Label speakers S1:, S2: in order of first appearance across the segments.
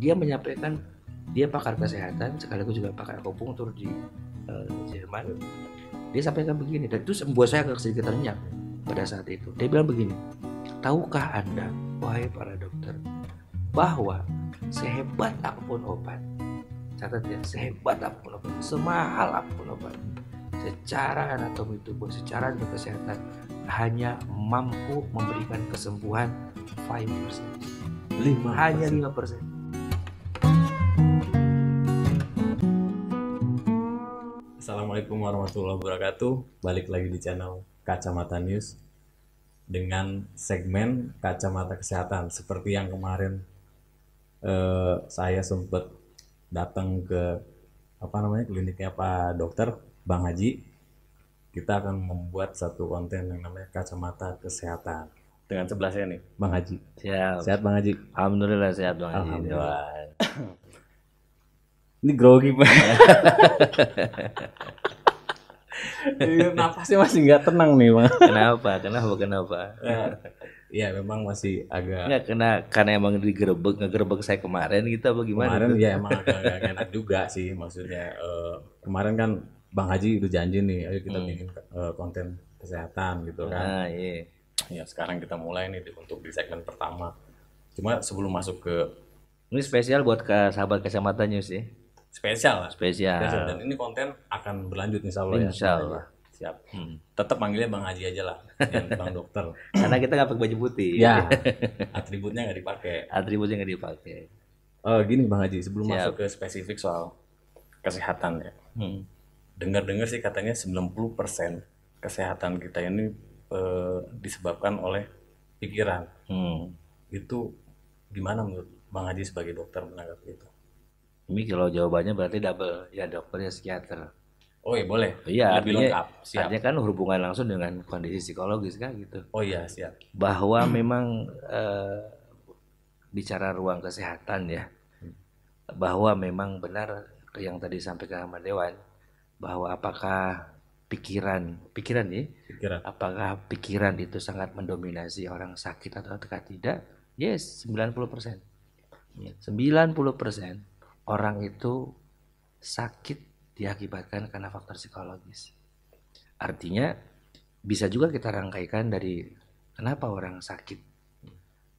S1: dia menyampaikan dia pakar kesehatan sekaligus juga pakar akupunktur di Jerman. Dia sampaikan begini, dan itu membuat saya agak sedikit ternyap pada saat itu. Dia bilang begini, tahukah Anda, wahai para dokter, bahwa sehebat apapun obat, catat ya, sehebat apapun obat, semahal apapun obat, secara anatomi tubuh, secara kesehatan, hanya mampu memberikan kesembuhan 5%. Hanya 5%.
S2: Assalamualaikum warahmatullahi wabarakatuh. Balik lagi di channel Kacamata News dengan segmen Kacamata Kesehatan. Seperti yang kemarin saya sempat datang ke kliniknya Pak Dokter Bang Haji. Kita akan membuat satu konten yang namanya Kacamata Kesehatan. Dengan sebelah saya nih, Bang Haji.
S1: Siap.
S2: Sehat Bang Haji?
S1: Alhamdulillah sehat Bang Haji.
S2: Alhamdulillah. Ini grogi Pak. Napasnya masih nggak tenang nih Bang.
S1: Kenapa?
S2: Ya memang masih agak.
S1: Nggak karena emang ngegerebek saya kemarin gitu apa gimana?
S2: Kemarin ya emang agak enak juga sih, maksudnya kemarin kan Bang Haji udah janji nih, ayo kita bikin konten kesehatan gitu kan.
S1: Iya.
S2: Ya sekarang kita mulai nih untuk di segmen pertama. Cuma sebelum masuk ke
S1: ini spesial buat sahabat Kacamata News ya.
S2: Spesial.
S1: Spesial.
S2: Dan ini konten akan berlanjut insya Allah.
S1: Insya Allah.
S2: Siap. Tetap manggilnya Bang Haji aja lah, dan Bang Dokter.
S1: Karena kita nggak pakai baju putih.
S2: Ya. Atributnya nggak dipakai. Gini Bang Haji, sebelum masuk ke spesifik soal kesehatan ya. Dengar-dengar sih katanya 90% kesehatan kita ini disebabkan oleh pikiran. Itu gimana menurut Bang Haji sebagai dokter menanggapi itu?
S1: Ini kalau jawabannya berarti double, ya dokter ya psikiater.
S2: Oh iya boleh.
S1: Iya,
S2: lebih lengkap. Siap.
S1: Artinya kan hubungan langsung dengan kondisi psikologis kan gitu.
S2: Oh iya siap.
S1: Bahwa memang bicara ruang kesehatan ya, bahwa memang benar yang tadi disampaikan sama Dewan, bahwa apakah pikiran ya, apakah pikiran itu sangat mendominasi orang sakit atau tidak? Yes, 90%. 90% orang itu sakit diakibatkan karena faktor psikologis. Artinya bisa juga kita rangkaikan dari kenapa orang sakit,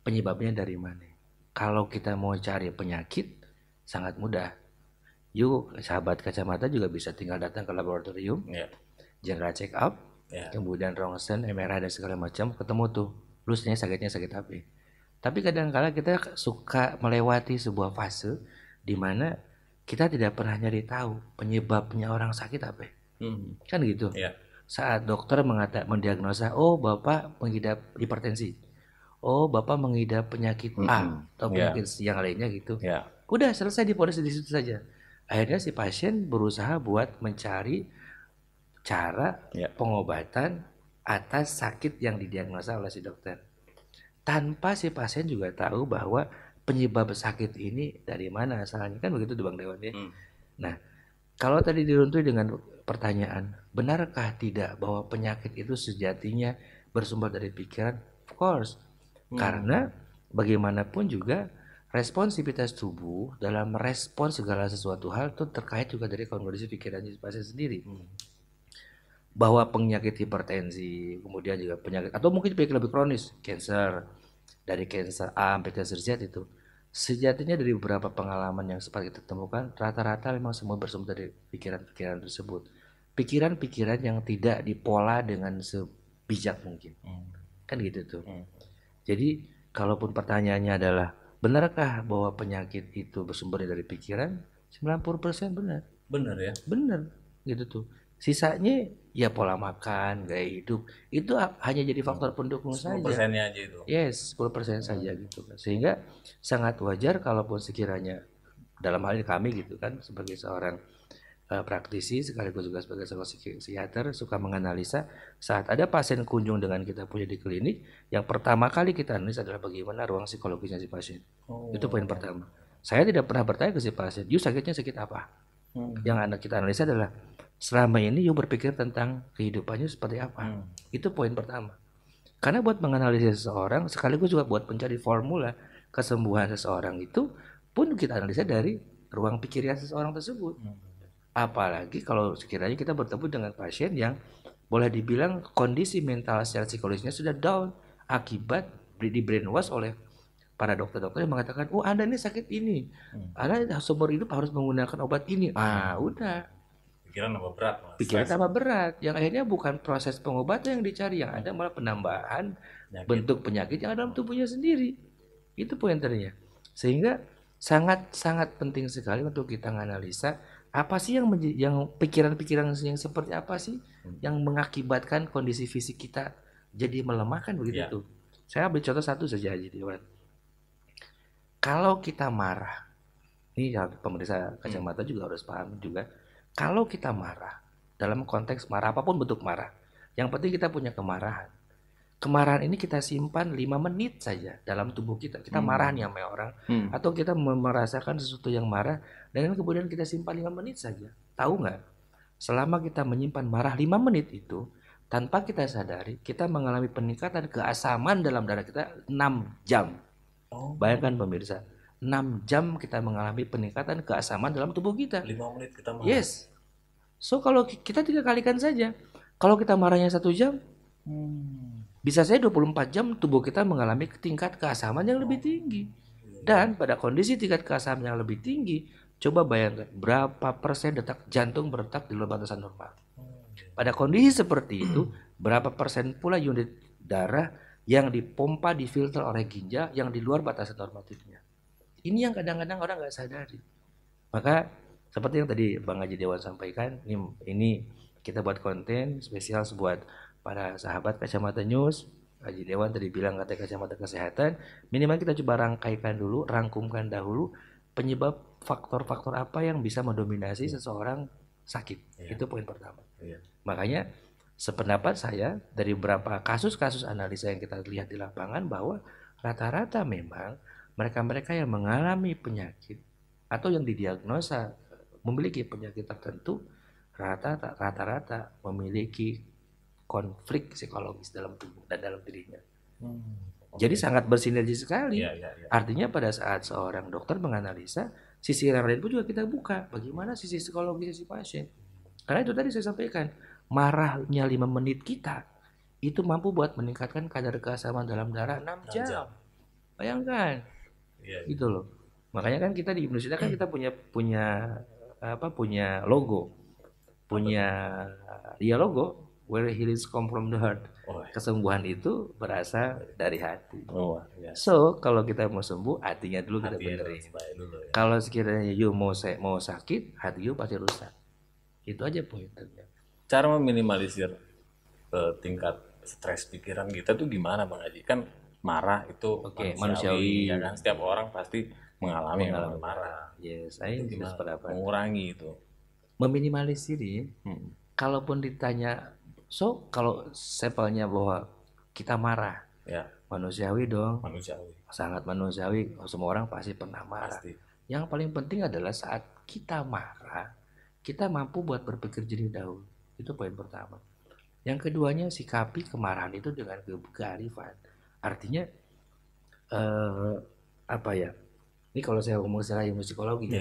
S1: penyebabnya dari mana. Kalau kita mau cari penyakit sangat mudah. Yuk sahabat kacamata juga bisa tinggal datang ke laboratorium, general check up, kemudian ronsen, MRI dan segala macam, ketemu tuh lu sakitnya sakit apa. Tapi kadang-kala kita suka melewati sebuah fase di mana kita tidak pernah nyari tahu penyebabnya orang sakit apa. Kan gitu. Saat dokter mendiagnosa, oh bapak mengidap hipertensi, oh bapak mengidap penyakit A atau penyakit yang lainnya gitu. Udah selesai, diponis di situ saja. Akhirnya si pasien berusaha buat mencari cara pengobatan atas sakit yang didiagnosa oleh si dokter, tanpa si pasien juga tahu bahwa penyebab sakit ini dari mana asalnya, kan begitu Bang Dewan ya. Nah, kalau tadi diruntui dengan pertanyaan, benarkah tidak bahwa penyakit itu sejatinya bersumber dari pikiran? Of course. Karena bagaimanapun juga responsivitas tubuh dalam merespon segala sesuatu hal itu terkait juga dari kondisi pikirannya pasien sendiri. Bahwa penyakit hipertensi, kemudian juga penyakit atau mungkin penyakit lebih kronis, cancer, dari cancer A sampai cancer Z itu sejatinya dari beberapa pengalaman yang sempat kita temukan, rata-rata memang semua bersumber dari pikiran-pikiran tersebut. Pikiran-pikiran yang tidak dipola dengan sebijak mungkin. Kan gitu tuh. Jadi kalaupun pertanyaannya adalah benarkah bahwa penyakit itu bersumber dari pikiran? 90% benar.
S2: Benar ya?
S1: Benar gitu tuh. Sisanya ya pola makan, gaya hidup, itu hanya jadi faktor pendukung
S2: 10%
S1: saja.
S2: 10% aja itu.
S1: Yes, 10% saja gitu kan. Sehingga sangat wajar kalaupun sekiranya dalam hal ini kami gitu kan sebagai seorang praktisi sekaligus juga sebagai seorang psikiater suka menganalisa saat ada pasien kunjung dengan kita punya di klinik, yang pertama kali kita analisa adalah bagaimana ruang psikologisnya si pasien. Itu poin pertama. Saya tidak pernah bertanya ke si pasien, "You sakitnya sakit apa?" Yang kita analisa adalah selama ini you berpikir tentang kehidupannya seperti apa. Itu poin pertama. Karena buat menganalisis seseorang sekaligus juga buat mencari formula kesembuhan seseorang itu pun kita analisa dari ruang pikiran seseorang tersebut. Apalagi kalau sekiranya kita bertemu dengan pasien yang boleh dibilang kondisi mental secara psikologisnya sudah down akibat di brainwash oleh para dokter-dokter yang mengatakan, oh Anda ini sakit ini, Anda seumur hidup harus menggunakan obat ini. Udah.
S2: Pikiran tambah berat.
S1: Pikiran tambah berat. Yang akhirnya bukan proses pengobatan yang dicari, yang ada malah penambahan bentuk penyakit yang ada dalam tubuhnya sendiri. Itu pointernya. Sehingga sangat-sangat penting sekali untuk kita menganalisa apa sih yang pikiran-pikiran yang seperti apa sih yang mengakibatkan kondisi fisik kita jadi melemahkan begitu tuh. Saya ambil contoh satu saja aja, Dewan. Kalau kita marah, ini ya pemeriksa kacamata juga harus paham juga. Kalau kita marah, dalam konteks marah apapun bentuk marah, yang penting kita punya kemarahan. Kemarahan ini kita simpan 5 menit saja dalam tubuh kita. Kita marah nih sama orang, atau kita merasakan sesuatu yang marah, dan kemudian kita simpan 5 menit saja. Tahu nggak? Selama kita menyimpan marah 5 menit itu, tanpa kita sadari, kita mengalami peningkatan keasaman dalam darah kita 6 jam. Bayangkan pemirsa, 6 jam kita mengalami peningkatan keasaman dalam tubuh kita.
S2: 5 menit kita marah.
S1: Yes. So kalau kita 3 kalikan saja. Kalau kita marahnya 1 jam, bisa saya 24 jam tubuh kita mengalami tingkat keasaman yang lebih tinggi. Dan pada kondisi tingkat keasaman yang lebih tinggi, coba bayangkan berapa persen detak jantung berdetak di luar batasan normal. Pada kondisi seperti itu, berapa persen pula unit darah yang dipompa difilter oleh ginjal yang di luar batasan normatifnya. Ini yang kadang-kadang orang nggak sadari. Maka seperti yang tadi Bang Haji Dewan sampaikan, ini kita buat konten spesial buat para sahabat Kacamata News. Haji Dewan tadi bilang katanya kacamata kesehatan, minimal kita coba rangkumkan dahulu penyebab faktor-faktor apa yang bisa mendominasi seseorang sakit. Itu poin pertama. Makanya sependapat saya dari beberapa kasus-kasus analisa yang kita lihat di lapangan bahwa rata-rata memang mereka-mereka yang mengalami penyakit atau yang didiagnosa memiliki penyakit tertentu rata-rata memiliki konflik psikologis dalam tubuh dan dalam dirinya. Jadi sangat bersinergi sekali. Artinya pada saat seorang dokter menganalisa, sisi yang lain pun juga kita buka. Bagaimana sisi psikologis si pasien. Karena itu tadi saya sampaikan, marahnya 5 menit kita itu mampu buat meningkatkan kadar keasaman dalam darah 6 jam. Bayangkan. Gitu loh. Makanya kan kita di Indonesia kan kita punya logo. Logo where healing come from the heart. Kesembuhan itu berasal dari hati. So kalau kita mau sembuh, hatinya dulu kita benerin. Kalau sekiranya you mau sakit, hati you pasti rusak. Itu aja poinnya.
S2: Cara meminimalisir tingkat stres pikiran kita tuh gimana Bang Haji? Kan marah itu manusiawi. Ya kan? Setiap orang pasti mengalami marah.
S1: Yes, saya sependapat.
S2: Mengurangi itu.
S1: Meminimalisir ini, kalaupun ditanya, kalau sampelnya bahwa kita marah, manusiawi dong. Sangat manusiawi. Semua orang pasti pernah marah. Yang paling penting adalah saat kita marah, kita mampu buat berpikir jernih dahulu. Itu poin pertama. Yang keduanya, sikapi kemarahan itu dengan kearifan. Artinya ini kalau saya ngomong secara ilmu psikologi,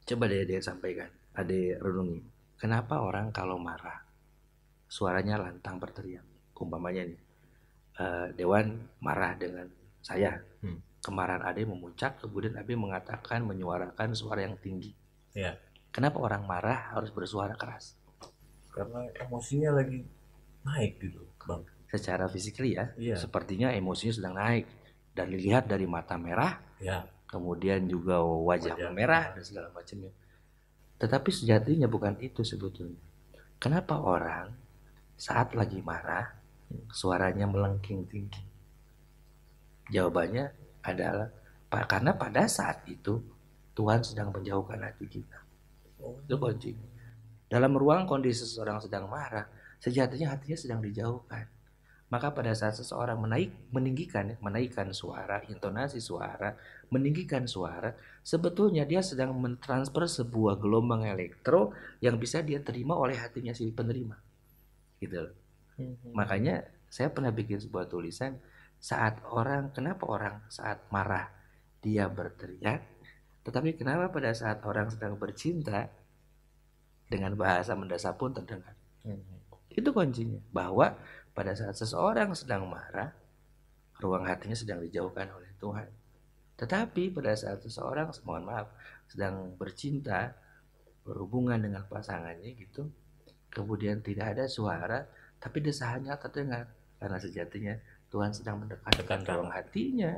S1: coba dia sampaikan, renungi. Kenapa orang kalau marah suaranya lantang berteriak? Umpamanya nih, Dewan marah dengan saya, kemarahan Ade memuncak, kemudian Ade menyuarakan suara yang tinggi. Kenapa orang marah harus bersuara keras?
S2: Karena emosinya lagi naik gitu, Bang.
S1: Secara fisikly sepertinya emosinya sedang naik. Dan dilihat dari mata merah, kemudian juga wajah merah dan segala macamnya. Tetapi sejatinya bukan itu sebetulnya. Kenapa orang saat lagi marah suaranya melengking tinggi? Jawabannya adalah karena pada saat itu Tuhan sedang menjauhkan hati kita. Itu kunci. Dalam ruang kondisi seseorang sedang marah, sejatinya hatinya sedang dijauhkan. Maka pada saat seseorang menaikkan suara, intonasi suara, meninggikan suara, sebetulnya dia sedang mentransfer sebuah gelombang elektro yang bisa dia terima oleh hatinya si penerima. Gitu loh. Makanya saya pernah bikin sebuah tulisan, kenapa orang saat marah dia berteriak, tetapi kenapa pada saat orang sedang bercinta dengan bahasa mendasar pun terdengar. Itu kuncinya, bahwa pada saat seseorang sedang marah, ruang hatinya sedang dijauhkan oleh Tuhan. Tetapi pada saat seseorang, mohon maaf, sedang bercinta, berhubungan dengan pasangannya gitu, kemudian tidak ada suara, tapi desahannya terdengar, karena sejatinya Tuhan sedang mendekatkan ruang hatinya,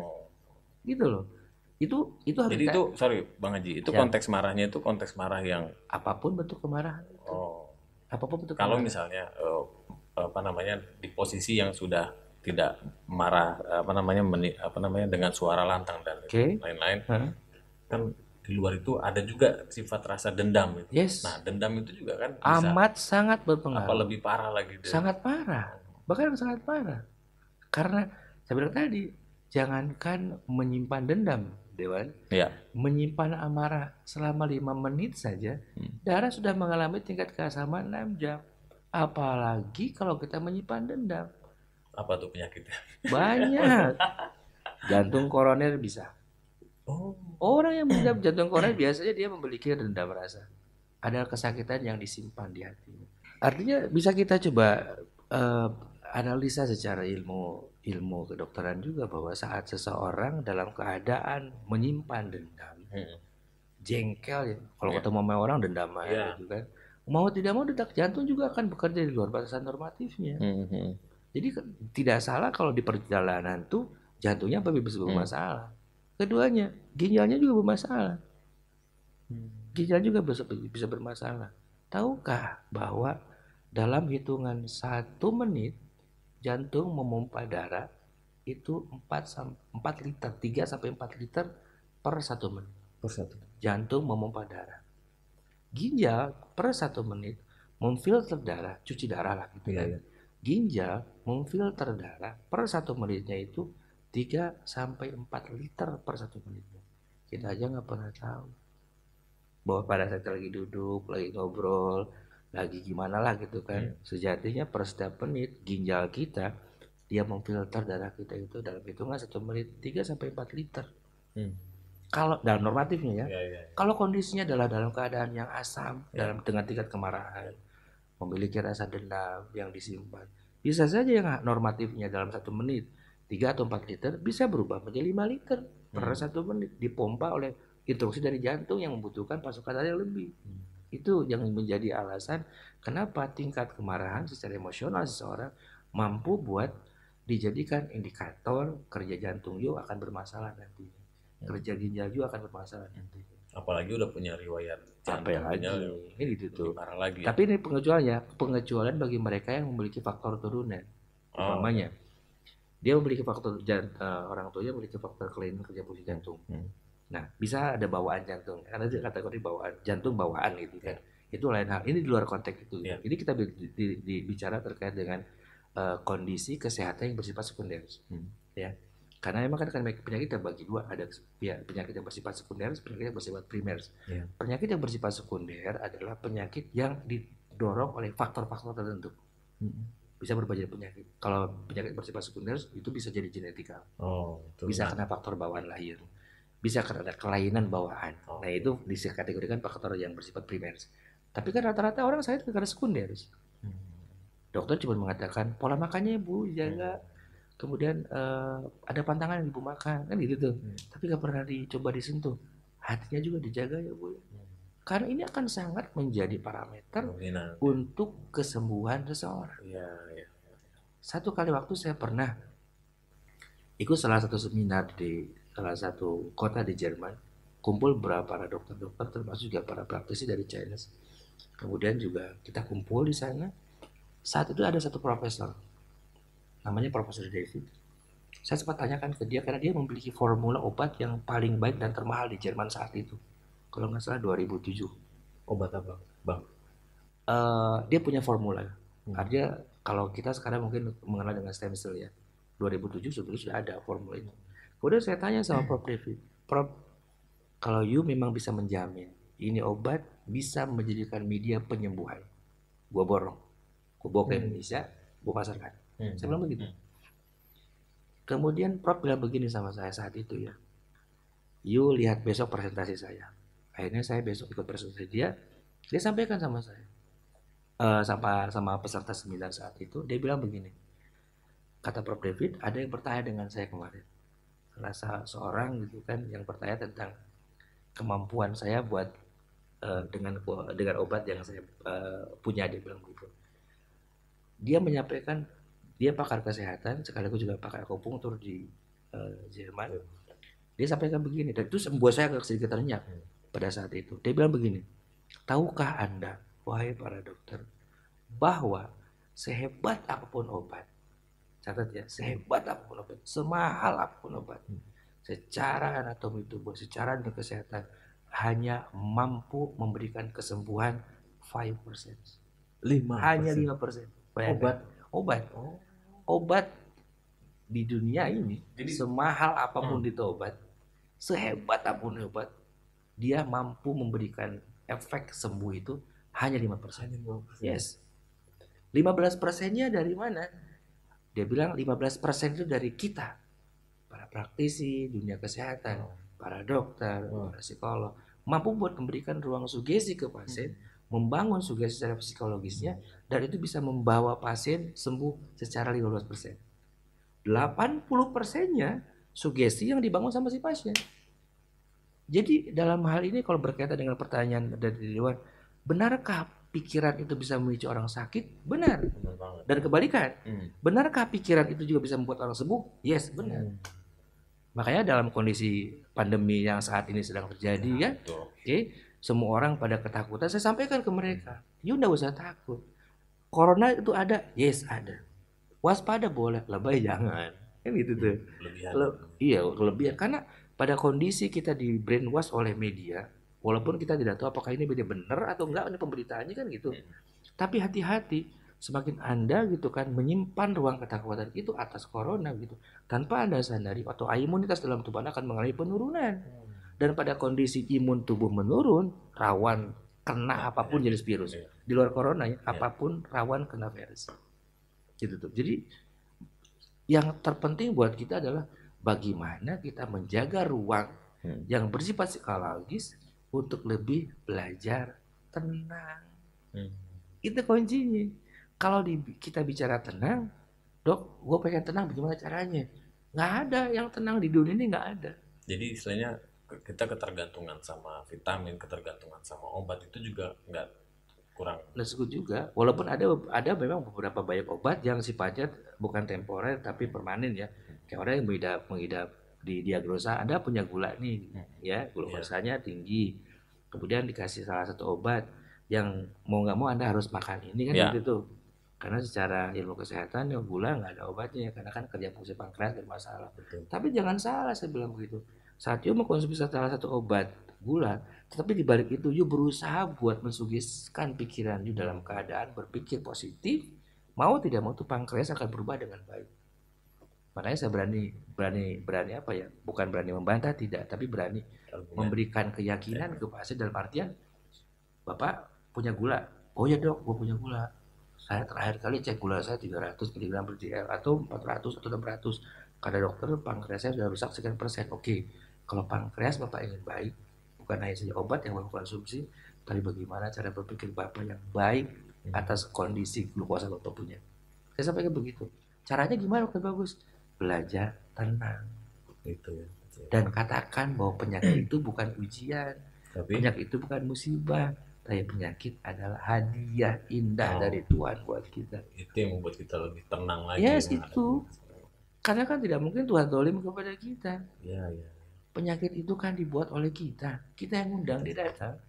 S1: gitu loh. Itu harus.
S2: Jadi itu, sorry Bang Haji, itu konteks marahnya itu konteks marah yang
S1: apapun bentuk kemarahan. Apapun bentuk
S2: kalau
S1: kemarahan.
S2: misalnya di posisi yang sudah tidak marah dengan suara lantang dan lain-lain, kan di luar itu ada juga sifat rasa dendam gitu.
S1: Yes.
S2: Nah, dendam itu juga kan bisa
S1: sangat berpengaruh.
S2: apa lebih parah lagi dari...
S1: Sangat parah. Bahkan sangat parah. Karena saya bilang tadi, jangankan menyimpan dendam, Dewan.
S2: Ya.
S1: Menyimpan amarah selama 5 menit saja, darah sudah mengalami tingkat keasaman 6 jam. Apalagi kalau kita menyimpan dendam.
S2: Apa tuh penyakitnya?
S1: Banyak. Jantung koroner bisa. Orang yang mengidap jantung koroner biasanya dia memiliki dendam rasa. Ada kesakitan yang disimpan di hatinya. Artinya bisa kita coba analisa secara ilmu kedokteran juga, bahwa saat seseorang dalam keadaan menyimpan dendam, jengkel ya, kalau ketemu sama orang dendam aja gitu kan, mau tidak mau detak jantung juga akan bekerja di luar batasan normatifnya. Jadi tidak salah kalau di perjalanan tuh jantungnya bisa bermasalah. Keduanya, ginjalnya juga bermasalah. Ginjal juga bisa bermasalah. Tahukah bahwa dalam hitungan 1 menit jantung memompa darah itu 4 liter, 3 sampai 4 liter per 1 menit. Jantung memompa darah. Ginjal per 1 menit memfilter darah, cuci darah lah gitu kan. Ginjal memfilter darah per 1 menitnya itu 3 sampai 4 liter per 1 menitnya. Kita aja nggak pernah tahu bahwa pada saat lagi duduk, lagi ngobrol, lagi gimana lah gitu kan, sejatinya per setiap menit ginjal kita dia memfilter darah kita itu dalam hitungan 1 menit 3 sampai 4 liter. Kalau dalam normatifnya ya. Kalau kondisinya adalah dalam keadaan yang asam, dengan tingkat kemarahan, memiliki rasa dendam yang disimpan, bisa saja yang normatifnya dalam 1 menit 3 atau 4 liter bisa berubah menjadi 5 liter per 1 menit, dipompa oleh instruksi dari jantung yang membutuhkan pasokan darah yang lebih. Itu yang menjadi alasan kenapa tingkat kemarahan secara emosional seseorang mampu buat dijadikan indikator kerja jantung juga akan bermasalah nanti, kerja ginjal juga akan bermasalah nanti.
S2: Apalagi udah punya riwayat
S1: jantung lagi, ini gitu.
S2: Parah lagi.
S1: Tapi ini pengecualian bagi mereka yang memiliki faktor turunan. Umpamanya dia memiliki faktor orang tuanya memiliki faktor kelainan kerja fungsi jantung. Nah, bisa ada bawaan jantung, karena itu kategori bawaan jantung bawaan gitu kan. Itu lain hal. Ini di luar konteks itu. Ini kita bicara terkait dengan kondisi kesehatan yang bersifat sekunder. Ya. Karena memang kan penyakit terbagi dua, ada penyakit yang bersifat sekunder, penyakit yang bersifat primer. Penyakit yang bersifat sekunder adalah penyakit yang didorong oleh faktor-faktor tertentu. Bisa berubah jadi penyakit. Kalau penyakit bersifat sekunder itu bisa jadi genetikal. Bisa karena faktor bawaan lahir. Bisa karena kelainan bawaan. Nah, itu dikategorikan faktor yang bersifat primer. Tapi kan rata-rata orang sakit karena sekunder. Dokter cuma mengatakan pola makannya ibu jaga. Kemudian ada pantangan yang ibu makan, kan gitu tuh. Tapi gak pernah dicoba disentuh. Hatinya juga dijaga ya bu. Karena ini akan sangat menjadi parameter untuk kesembuhan seseorang. Satu kali waktu saya pernah ikut salah satu seminar di salah satu kota di Jerman, kumpul beberapa para dokter-dokter termasuk juga para praktisi dari China. Kemudian juga kita kumpul di sana. Saat itu ada satu profesor, namanya Profesor David. Saya sempat tanyakan ke dia karena dia memiliki formula obat yang paling baik dan termahal di Jerman saat itu. Kalau nggak salah 2007.
S2: Obat apa, Bang?
S1: Dia punya formula. Artinya kalau kita sekarang mungkin mengenal dengan stem cell ya. 2007 sebetulnya sudah ada formula itu. Kemudian saya tanya sama Prof. David, Prof, kalau you memang bisa menjamin ini obat bisa menjadikan media penyembuhan, gua borong, gua bawa ke Indonesia, gua pasarkan. Saya bilang begitu. Kemudian Prof bilang begini sama saya saat itu ya, you lihat besok presentasi saya. Akhirnya saya besok ikut presentasi dia sampaikan sama saya, sama peserta seminar saat itu, dia bilang begini, kata Prof. David, ada yang bertanya dengan saya kemarin, rasa seorang gitu kan yang bertanya tentang kemampuan saya buat dengan obat yang saya punya, dia bilang begitu. Dia menyampaikan dia pakar kesehatan sekaligus juga pakar akupunktur di Jerman. Dia sampaikan begini, dan itu membuat saya agak sedikit ternyak pada saat itu. Dia bilang begini, tahukah Anda, wahai para dokter, bahwa sehebat apapun obat, catat ya, sehebat apapun obat, semahal apapun obat, secara anatomi tubuh, secara kesehatan, hanya mampu memberikan kesembuhan 5%.
S2: 5%.
S1: Hanya 5%. Obat. Obat di dunia ini, jadi semahal apapun itu obat, sehebat apapun obat, dia mampu memberikan efek sembuh itu hanya 5%. Yes. 15%-nya dari mana? Dia bilang 15% itu dari kita, para praktisi dunia kesehatan, para dokter, para psikolog, mampu buat memberikan ruang sugesti ke pasien, membangun sugesti secara psikologisnya, dan itu bisa membawa pasien sembuh secara 15%. 80%-nya sugesti yang dibangun sama si pasien. Jadi dalam hal ini kalau berkaitan dengan pertanyaan dari luar, benarkah pikiran itu bisa memicu orang sakit? Benar. Dan kebalikan, benarkah pikiran itu juga bisa membuat orang sembuh? Yes, benar. Makanya dalam kondisi pandemi yang saat ini sedang terjadi ya, semua orang pada ketakutan. Saya sampaikan ke mereka, you nggak usah takut. Corona itu ada, yes ada. Waspada boleh, lebay jangan. Kan gitu tuh. Iya, kelebihan. Karena pada kondisi kita di brainwash oleh media, walaupun kita tidak tahu apakah ini media benar atau enggak, ini pemberitaannya kan gitu. Tapi hati-hati, semakin Anda gitu kan menyimpan ruang ketakutan itu atas corona gitu, tanpa Anda sadari atau imunitas dalam tubuh Anda akan mengalami penurunan. Dan pada kondisi imun tubuh menurun, rawan kena apapun jenis virus. Di luar corona ya, apapun rawan kena virus. Gitu tuh. Jadi yang terpenting buat kita adalah bagaimana kita menjaga ruang yang bersifat psikologis untuk lebih belajar tenang. Itu kuncinya. Kalau kita bicara tenang, dok, gue pengen tenang, bagaimana caranya? Nggak ada yang tenang di dunia ini, nggak ada.
S2: Jadi istilahnya kita ketergantungan sama vitamin, ketergantungan sama obat itu juga nggak kurang.
S1: Tersebut juga, walaupun ada memang beberapa banyak obat yang sifatnya bukan temporer tapi permanen ya. Kayak orang yang mengidap di diagnosa Anda punya gula nih, ya glukosanya tinggi, kemudian dikasih salah satu obat yang mau nggak mau Anda harus makan ini kan gitu. Karena secara ilmu kesehatan ya gula nggak ada obatnya, karena kan kerja fungsi pankreas bermasalah. Tapi jangan salah saya bilang begitu. Saat you mengkonsumsi salah satu obat gula, tetapi di balik itu you berusaha buat mensugeskan pikiran you dalam keadaan berpikir positif, mau tidak mau tuh pankreas akan berubah dengan baik. Makanya saya berani apa ya? Bukan berani membantah, tidak, tapi berani memberikan keyakinan ke pasien dalam artian, Bapak punya gula. Oh ya dok, gue punya gula. Saya terakhir kali cek gula saya 300 mg per dl atau 400 atau 600. Kata dokter pankreas saya sudah rusak sekian persen. Oke, kalau pankreas Bapak ingin baik, bukan hanya saja obat yang Bapak konsumsi, tapi bagaimana cara berpikir Bapak yang baik atas kondisi glukosa Bapak punya. Saya sampaikan begitu. Caranya gimana dokter bagus? Belajar tenang.
S2: Itu ya.
S1: Dan katakan bahwa penyakit itu bukan ujian, penyakit itu bukan musibah, tapi penyakit adalah hadiah indah dari Tuhan buat kita.
S2: Itu yang membuat kita lebih tenang lagi.
S1: Yes, itu. Karena kan tidak mungkin Tuhan zalim kepada kita.
S2: Ya.
S1: Penyakit itu kan dibuat oleh kita. Kita yang undang, dia datang.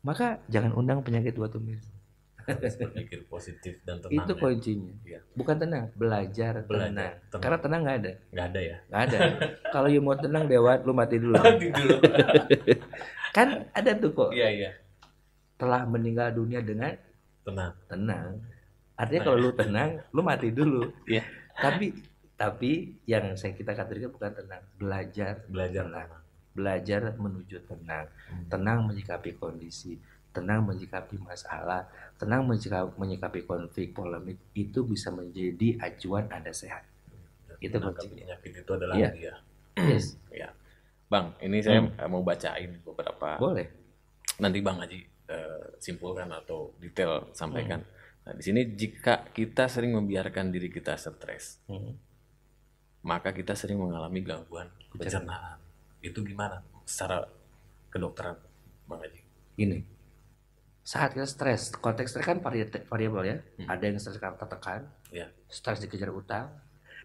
S1: Maka jangan undang penyakit buat tumis.
S2: Harus berpikir positif dan tenang.
S1: Itu kuncinya. Ya. Bukan tenang, belajar tenang. Karena tenang nggak ada.
S2: Nggak ada ya.
S1: Nggak ada. Kalau you mau tenang Dewa, lu mati dulu.
S2: Mati dulu.
S1: Kan ada tuh kok.
S2: Iya.
S1: Telah meninggal dunia dengan tenang. Artinya kalau lu tenang, lu mati dulu.
S2: Iya.
S1: Tapi yang kita katakan bukan tenang, belajar tenang. Belajar menuju tenang. Tenang menyikapi kondisi, tenang menyikapi masalah, tenang menyikapi konflik, polemik, itu bisa menjadi acuan Anda sehat. Itu kuncinya.
S2: Penyakit itu adalah hadiah.
S1: Yes.
S2: Ya. Bang, ini saya mau bacain beberapa.
S1: Boleh.
S2: Nanti Bang Haji simpulkan atau detail sampaikan. Nah, di sini jika kita sering membiarkan diri kita stres, maka kita sering mengalami gangguan pencernaan. Itu gimana secara kedokteran, Bang Haji?
S1: Gini, saat kita stres, konteks stres kan variabel ya. Ada yang stres karena tertekan,
S2: Ya.
S1: stres dikejar utang,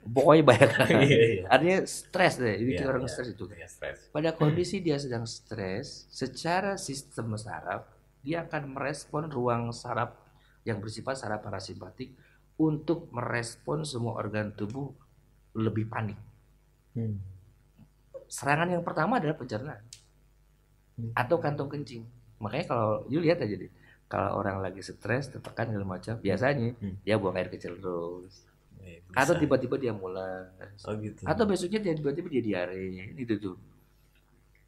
S1: pokoknya banyak.
S2: Iya.
S1: Artinya stres deh, bikin
S2: Iya,
S1: orang
S2: iya.
S1: stres itu.
S2: Ya, stres.
S1: Pada kondisi dia sedang stres, secara sistem saraf, dia akan merespon ruang saraf yang bersifat saraf parasimpatik untuk merespon semua organ tubuh lebih panik. Serangan yang pertama adalah pencernaan atau kantong kencing. Makanya kalau you lihat aja deh, kalau orang lagi stres, tertekan segala macam, biasanya dia buang air kecil terus. Atau tiba-tiba dia mulas.
S2: Oh gitu.
S1: Atau besoknya dia tiba-tiba dia diare. Itu tuh.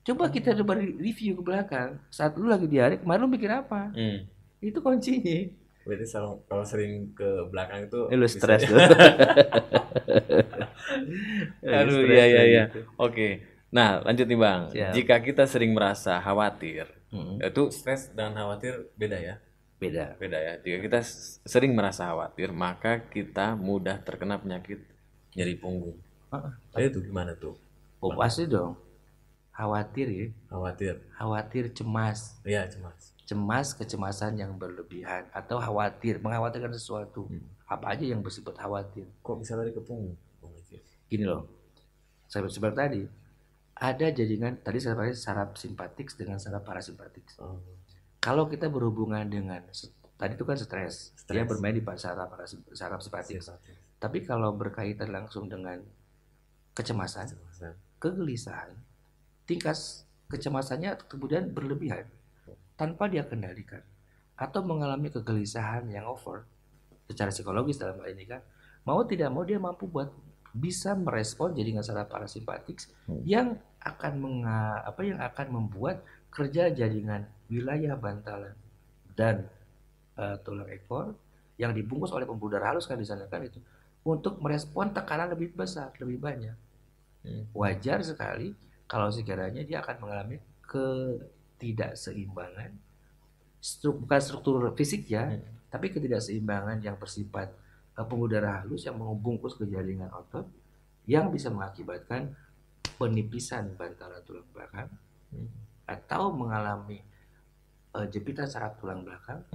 S1: Coba kita coba review ke belakang. Saat lu lagi diare, kemarin lu mikir apa? Itu kuncinya.
S2: Berarti kalau sering ke belakang itu
S1: Lu
S2: bisa
S1: stres
S2: ya.
S1: tuh.
S2: Aduh,
S1: Stres
S2: iya.
S1: gitu.
S2: Oke. Nah, lanjut nih Bang.
S1: Siap.
S2: Jika kita sering merasa khawatir, itu stres dan khawatir beda ya?
S1: Beda.
S2: Beda ya. Jika kita sering merasa khawatir, maka kita mudah terkena penyakit nyeri punggung. Itu gimana tuh?
S1: Oh pasti dong. Khawatir ya.
S2: Khawatir.
S1: Cemas.
S2: Iya, cemas.
S1: Cemas, kecemasan yang berlebihan atau khawatir, mengkhawatirkan sesuatu. Apa aja yang bersifat khawatir.
S2: Kok bisa lari ke punggung?
S1: Gini loh. Saya seperti tadi. Ada jaringan, tadi saya pakai saraf simpatik dengan saraf parasimpatik. Kalau kita berhubungan dengan tadi itu kan stres, dia bermain di saraf simpatik. Tapi kalau berkaitan langsung dengan kecemasan, kegelisahan, tingkat kecemasannya kemudian berlebihan tanpa dia kendalikan atau mengalami kegelisahan yang over secara psikologis dalam hal ini kan, mau tidak mau dia mampu buat bisa merespon jaringan saraf parasimpatik yang akan membuat kerja jaringan wilayah bantalan dan tulang ekor yang dibungkus oleh pembuluh darah halus kan di sana kan itu untuk merespon tekanan lebih besar, lebih banyak. Wajar sekali kalau sekiranya dia akan mengalami ketidakseimbangan, bukan struktur fisik ya, tapi ketidakseimbangan yang bersifat pembuluh darah halus yang membungkus ke jaringan otot yang bisa mengakibatkan penipisan bantalan tulang belakang atau mengalami jepitan saraf tulang belakang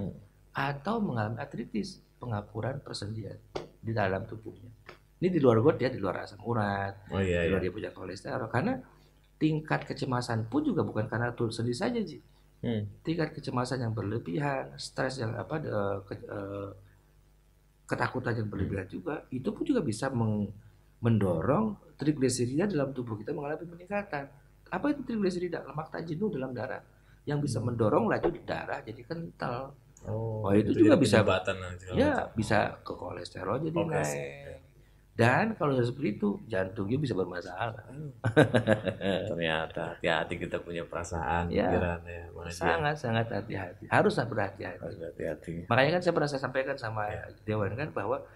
S1: atau mengalami artritis, pengapuran persendian di dalam tubuhnya. Ini di luar got ya, di luar asam urat, di luar dia punya kolesterol. Karena tingkat kecemasan pun juga bukan karena sendi saja Ji. Tingkat kecemasan yang berlebihan, stres yang ketakutan yang berlebihan juga, itu pun juga bisa mendorong trigliserida dalam tubuh kita mengalami peningkatan. Apa itu trigliserida? Lemak tak jenuh dalam darah yang bisa mendorong laju di darah jadi kental. Itu juga bisa bisa ke kolesterol jadi naik. Dan kalau seperti itu jantungnya bisa bermasalah.
S2: Ternyata hati-hati kita punya perasaan, pikiran ya.
S1: Sangat hati-hati. Harus berhati-hati. Makanya kan saya pernah sampaikan sama Dewan kan bahwa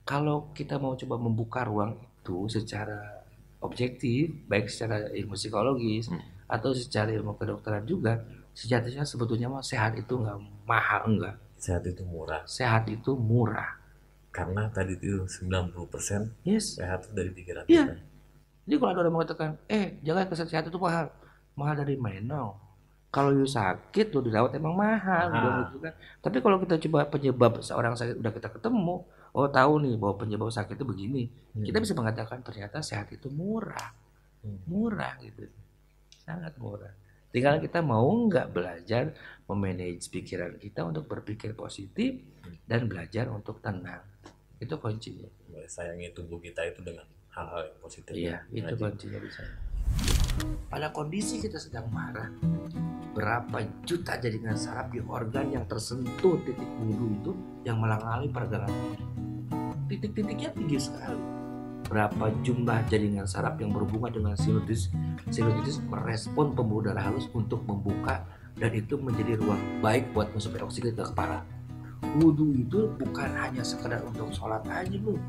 S1: kalau kita mau coba membuka ruang itu secara objektif, baik secara ilmu psikologis atau secara ilmu kedokteran juga, sejatinya sebetulnya sehat itu nggak mahal, enggak.
S2: Sehat itu murah.
S1: Sehat itu murah.
S2: Karena tadi itu 90% sehat dari pikiran kita.
S1: Jadi kalau ada orang mengatakan, jangan kesehatan itu mahal. Mahal dari mana? Kalau you sakit, lu dirawat emang mahal. Gitu kan. Tapi kalau kita coba penyebab seorang sakit udah kita ketemu, tahu nih bahwa penyebab sakit itu begini. Kita bisa mengatakan ternyata sehat itu murah. Murah gitu. Sangat murah. Tinggal kita mau nggak belajar memanage pikiran kita untuk berpikir positif dan belajar untuk tenang. Itu kuncinya.
S2: Sayangi tubuh kita itu dengan hal-hal yang positif.
S1: Iya, itu kuncinya di sana. Pada kondisi kita sedang marah, berapa juta jaringan saraf di organ yang tersentuh titik bulu itu yang mengalami pergelangan. Titik-titiknya tinggi sekali. Berapa jumlah jaringan saraf yang berhubungan dengan sinusitis merespon pembuluh darah halus untuk membuka dan itu menjadi ruang baik buat mensuplai oksigen ke kepala. Wudhu itu bukan hanya sekedar untuk sholat aja loh,